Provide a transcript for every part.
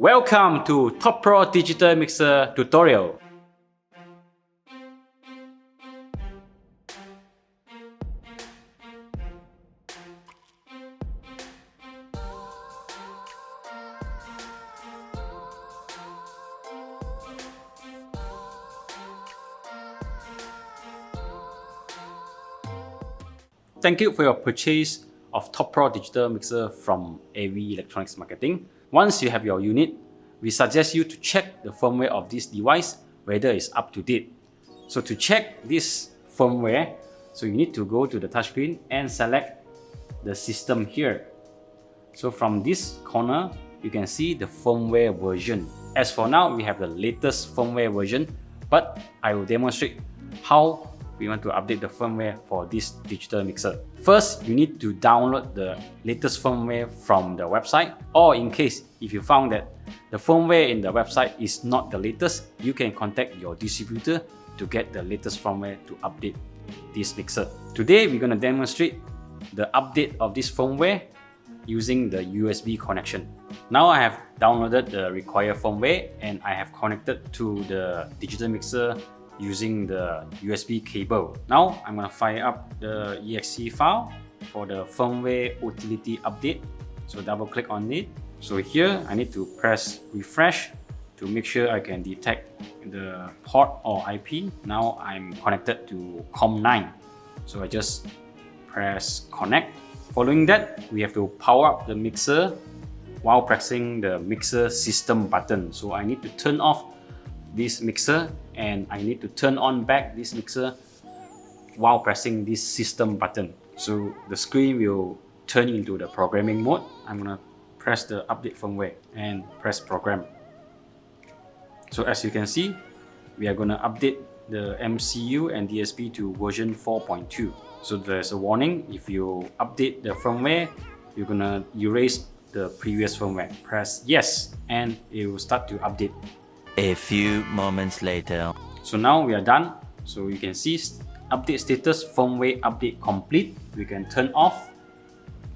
Welcome to Top Pro Digital Mixer tutorial. Thank you for your purchase of Top Pro Digital Mixer from AV Electronics Marketing. Once you have your unit, we suggest you to check the firmware of this device, whether it's up to date. So to check this firmware, so you need to go to the touchscreen and select the system here. So from this corner, you can see the firmware version. As for now, we have the latest firmware version, but I will demonstrate how we want to update the firmware for this digital mixer. First, you need to download the latest firmware from the website, or in case if you found that the firmware in the website is not the latest, you can contact your distributor to get the latest firmware to update this mixer. Today, we're going to demonstrate the update of this firmware using the USB connection. Now I have downloaded the required firmware and I have connected to the digital mixer using the USB cable. Now I'm going to fire up the exe file for the firmware utility update. So double click on it. So here I need to press refresh to make sure I can detect the port or IP. Now I'm connected to COM9. So I just press connect. Following that, we have to power up the mixer while pressing the mixer system button. So I need to turn off this mixer and I need to turn on back this mixer while pressing this system button. So the screen will turn into the programming mode. I'm gonna press the update firmware and press program. So as you can see, we are gonna update the MCU and DSP to version 4.2. So there's a warning, if you update the firmware, you're gonna erase the previous firmware. Press yes and it will start to update. A few moments later. So now we are done. So you can see update status firmware update complete. We can turn off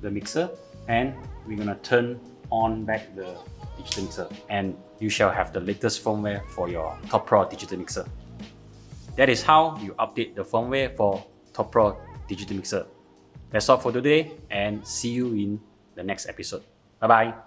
the mixer and we're gonna turn on back the digital mixer and you shall have the latest firmware for your Top Pro digital mixer. That is how you update the firmware for Top Pro digital mixer. That's all for today and see you in the next episode. Bye bye.